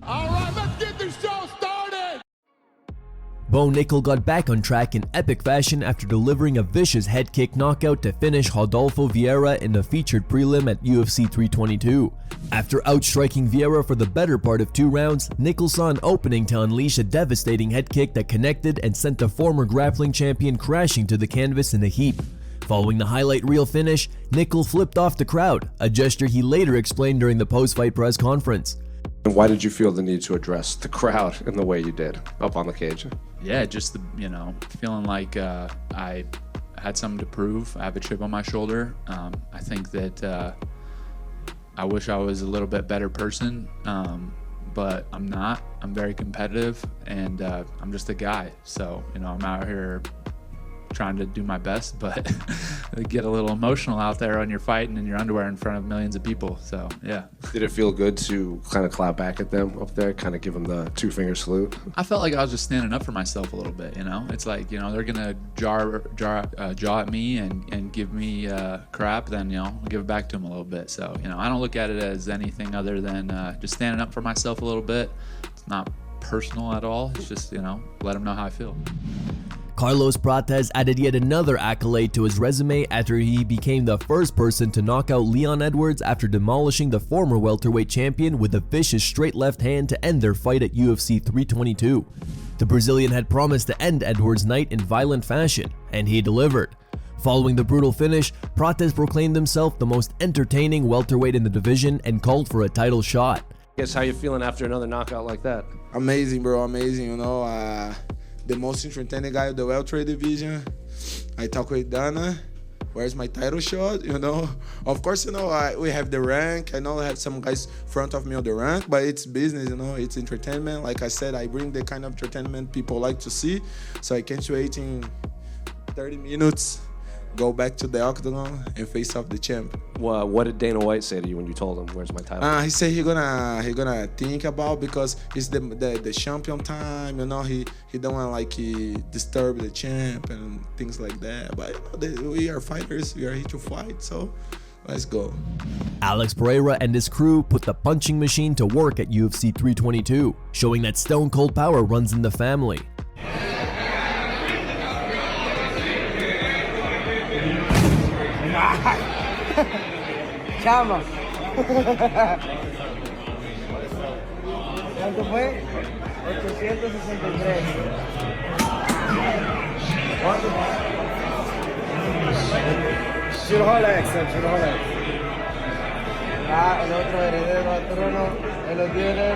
All right, let's get this show started. Nickal got back on track in epic fashion after delivering a vicious head kick knockout to finish Rodolfo Vieira in the featured prelim at UFC 322. After outstriking Vieira for the better part of 2 rounds, Nickal saw an opening to unleash a devastating head kick that connected and sent the former grappling champion crashing to the canvas in a heap. Following the highlight reel finish, Nickal flipped off the crowd, a gesture he later explained during the post-fight press conference. And why did you feel the need to address the crowd in the way you did up on the cage? Yeah, just feeling like I had something to prove. I have a chip on my shoulder. I think that I wish I was a little bit better person, but I'm not. I'm very competitive, and I'm just a guy. So I'm out here trying to do my best, but get a little emotional out there when you're fighting in your underwear in front of millions of people. So yeah. Did it feel good to kind of clap back at them up there, kind of give them the 2-finger salute? I felt like I was just standing up for myself a little bit. It's like they're gonna jaw at me and give me crap, then I'll give it back to them a little bit. So I don't look at it as anything other than just standing up for myself a little bit. It's not personal at all. It's just let them know how I feel. Carlos Prates added yet another accolade to his resume after he became the first person to knock out Leon Edwards after demolishing the former welterweight champion with a vicious straight left hand to end their fight at UFC 322. The Brazilian had promised to end Edwards' night in violent fashion, and he delivered. Following the brutal finish, Prates proclaimed himself the most entertaining welterweight in the division and called for a title shot. Guess how you feeling after another knockout like that? Amazing, bro, amazing, the most entertaining guy of the welterweight division. I talk with Dana. Where's my title shot? Of course, we have the rank. I know I have some guys front of me on the rank, but it's business, it's entertainment. Like I said, I bring the kind of entertainment people like to see. So I can't wait in 30 minutes, go back to the octagon and face off the champ. Well, what did Dana White say to you when you told him, where's my title? He said he gonna think about, because it's the champion time, he don't want disturb the champ and things like that. But we are fighters, we are here to fight, so let's go. Alex Pereira and his crew put the punching machine to work at UFC 322, showing that stone cold power runs in the family. Chama. ¿Cuánto fue? 863. ¿Cuánto? Tiro Rolex, tiro Rolex. El otro heredero al trono, él lo tiene.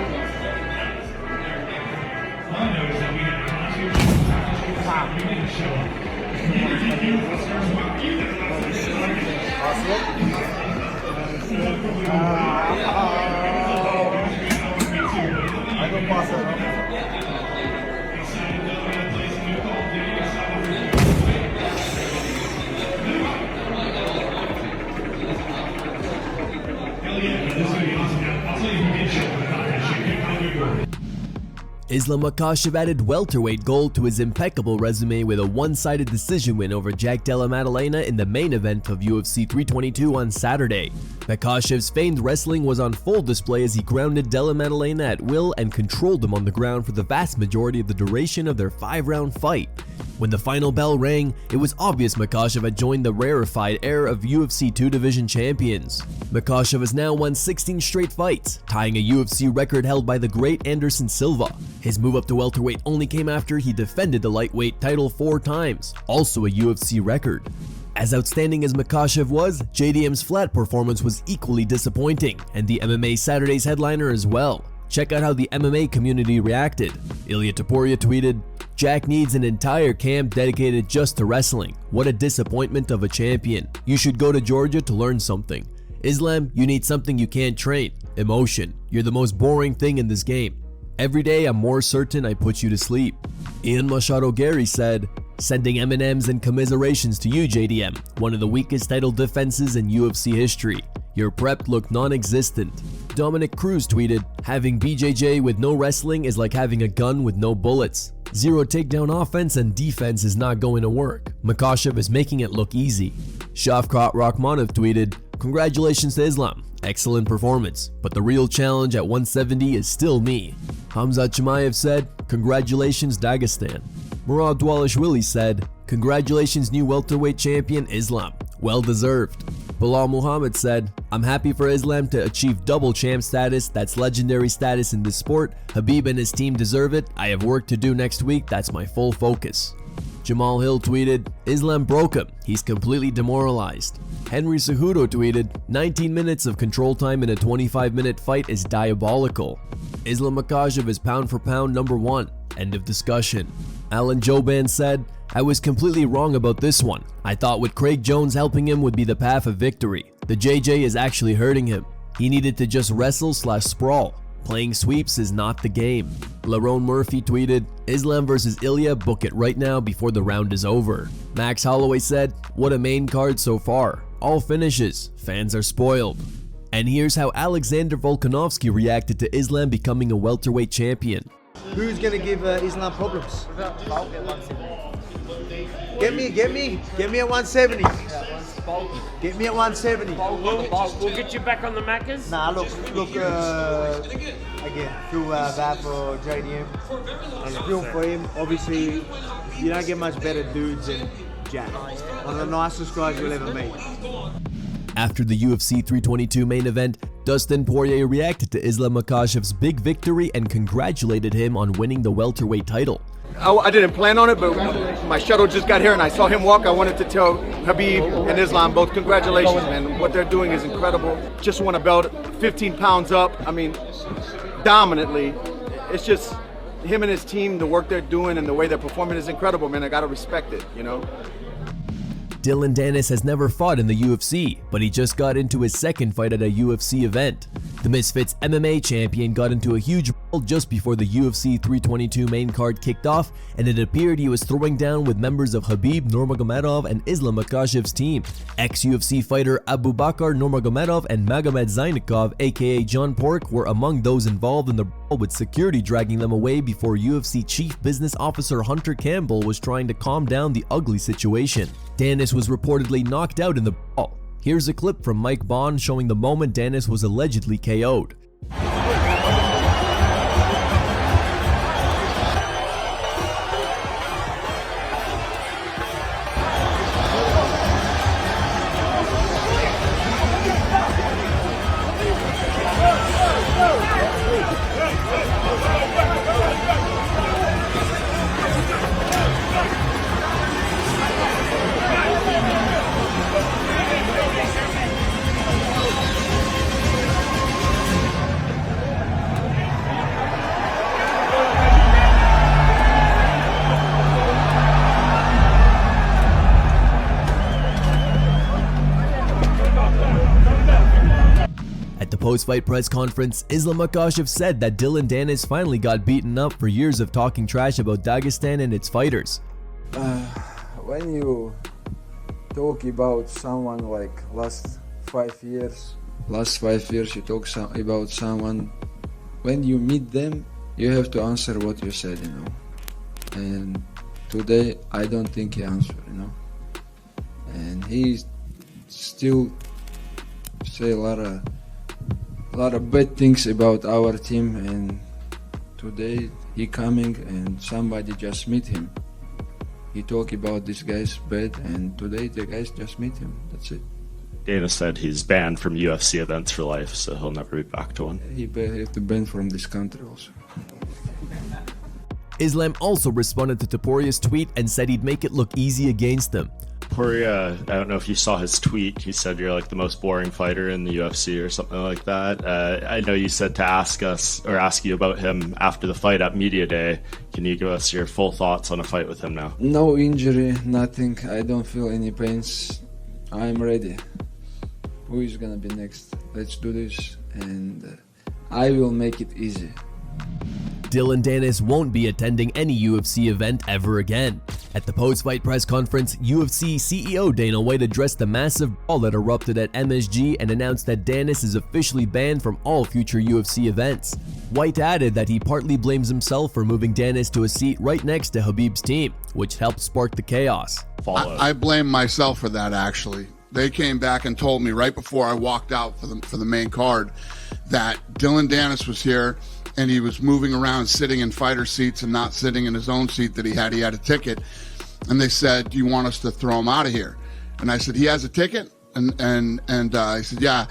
Islam Makhachev added welterweight gold to his impeccable resume with a one-sided decision win over Della Maddalena in the main event of UFC 322 on Saturday. Makhachev's famed wrestling was on full display as he grounded Della Maddalena at will and controlled him on the ground for the vast majority of the duration of their 5-round fight. When the final bell rang, it was obvious Makhachev had joined the rarefied era of UFC 2 division champions. Makhachev has now won 16 straight fights, tying a UFC record held by the great Anderson Silva. His move up to welterweight only came after he defended the lightweight title 4 times, also a UFC record. As outstanding as Makhachev was, JDM's flat performance was equally disappointing, and the MMA Saturday's headliner as well. Check out how the MMA community reacted. Ilia Topuria tweeted, "Jack needs an entire camp dedicated just to wrestling. What a disappointment of a champion. You should go to Georgia to learn something. Islam, you need something you can't train. Emotion. You're the most boring thing in this game. Every day I'm more certain I put you to sleep." Ian Machado Gary said, "Sending M&Ms and commiserations to you, JDM, one of the weakest title defenses in UFC history. Your prep looked non-existent." Dominic Cruz tweeted, "Having BJJ with no wrestling is like having a gun with no bullets. Zero takedown offense and defense is not going to work. Makhachev is making it look easy." Shavkat Rakhmonov tweeted, "Congratulations to Islam. excellent performance, but the real challenge at 170 is still me. Hamzat Chimaev said, congratulations Dagestan. Murad Dwalishvili said, congratulations new welterweight champion Islam, well deserved. Bilal Muhammad said, I'm happy for Islam to achieve double champ status, that's legendary status in this sport. Khabib and his team deserve it, I have work to do next week, that's my full focus. Jamal Hill tweeted, Islam broke him, he's completely demoralized. Henry Cejudo tweeted, 19 minutes of control time in a 25-minute fight is diabolical. Islam Makhachev is pound for pound number 1, end of discussion. Alan Jouban said, I was completely wrong about this one. I thought with Craig Jones helping him would be the path of victory. The JJ is actually hurting him. He needed to just wrestle/sprawl. Playing sweeps is not the game. Lerone Murphy tweeted, Islam versus Ilia, book it right now before the round is over. Max Holloway said, what a main card so far. All finishes. Fans are spoiled. And here's how Alexander Volkanovski reacted to Islam becoming a welterweight champion. Who's going to give Islam problems? Get me at 170. Get me at 170. We'll get you back on the Maccas. Nah, look, again, feel bad for JDM. And feel for him. Obviously, you don't get much better dudes than Jack. One of the nicest guys you'll ever meet. After the UFC 322 main event, Dustin Poirier reacted to Islam Makhachev's big victory and congratulated him on winning the welterweight title. I didn't plan on it, but my shuttle just got here and I saw him walk. I wanted to tell Khabib and Islam both congratulations, man. What they're doing is incredible. Just won a belt, 15 pounds up. I mean, dominantly. It's just him and his team, the work they're doing and the way they're performing is incredible, man. I gotta respect it, you know. Dillon Danis has never fought in the UFC, but he just got into his second fight at a UFC event. The Misfits MMA champion got into a huge brawl just before the UFC 322 main card kicked off, and it appeared he was throwing down with members of Khabib Nurmagomedov and Islam Makhachev's team. Ex-UFC fighter Abubakar Nurmagomedov and Magomed Zainikov, aka John Pork, were among those involved in the brawl, with security dragging them away before UFC Chief Business Officer Hunter Campbell was trying to calm down the ugly situation. Danis was reportedly knocked out in the brawl. Here's a clip from Mike Bond showing the moment Danis was allegedly KO'd. Post-fight press conference, Islam Makhachev said that Dillon Danis finally got beaten up for years of talking trash about Dagestan and its fighters. When you talk about someone like last 5 years you talk about someone, when you meet them, you have to answer what you said, you know. And today, I don't think he answered, you know. And he still say a lot of bad things about our team, and today he coming and somebody just meet him. He talk about this guy's bad, and today the guys just meet him. That's it. Dana said he's banned from UFC events for life, so he'll never be back to one. He have to ban from this country also. Islam also responded to Topuria's tweet and said he'd make it look easy against them. Poirier, I don't know if you saw his tweet. He said you're like the most boring fighter in the UFC or something like that. I know you said to ask you about him after the fight at Media Day. Can you give us your full thoughts on a fight with him now? No injury, nothing. I don't feel any pains. I'm ready. Who is gonna be next? Let's do this, and I will make it easy. Dillon Danis won't be attending any UFC event ever again. At the post-fight press conference, UFC CEO Dana White addressed the massive brawl that erupted at MSG and announced that Danis is officially banned from all future UFC events. White added that he partly blames himself for moving Danis to a seat right next to Khabib's team, which helped spark the chaos. I blame myself for that, actually. they came back and told me right before I walked out for the main card that Dillon Danis was here and he was moving around sitting in fighter seats and not sitting in his own seat that he had. He had a ticket. And they said, do you want us to throw him out of here? And I said, he has a ticket? And I said, yeah.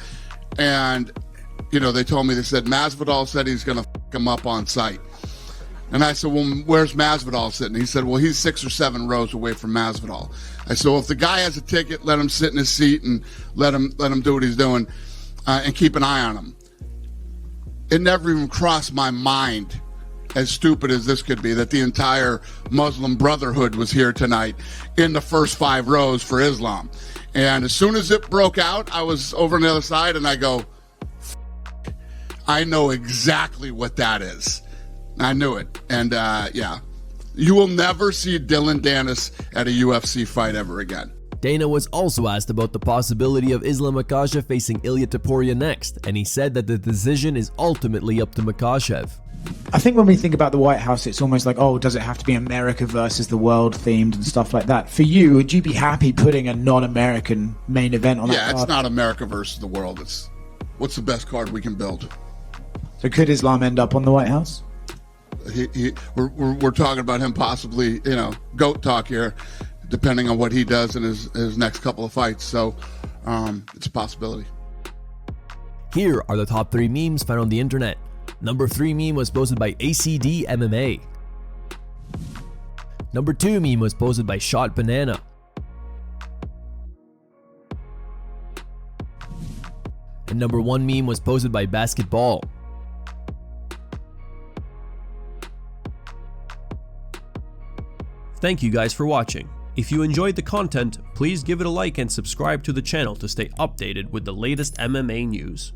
And, you know, they told me, they said, Masvidal said he's going to fuck him up on site. And I said, well, where's Masvidal sitting? He said, well, he's 6 or 7 rows away from Masvidal. I said, well, if the guy has a ticket, let him sit in his seat and let him do what he's doing and keep an eye on him. It never even crossed my mind, as stupid as this could be, that the entire Muslim Brotherhood was here tonight in the first 5 rows for Islam. And as soon as it broke out, I was over on the other side and I go, I know exactly what that is. I knew it. And yeah, you will never see Dillon Danis at a UFC fight ever again. Dana was also asked about the possibility of Islam Makhachev facing Ilia Topuria next, and he said that the decision is ultimately up to Makhachev. I think when we think about the White House, it's almost like, oh, does it have to be America versus the world themed and stuff like that? For you, would you be happy putting a non-American main event on that card? Yeah, it's not America versus the world. It's what's the best card we can build. So could Islam end up on the White House? We're talking about him possibly, you know, GOAT talk here, depending on what he does in his next couple of fights. So it's a possibility. Here are the top 3 memes found on the internet. Number 3 meme was posted by ACD MMA. Number 2 meme was posted by Shot Banana. And number 1 meme was posted by Basketball. Thank you guys for watching. If you enjoyed the content, please give it a like and subscribe to the channel to stay updated with the latest MMA news.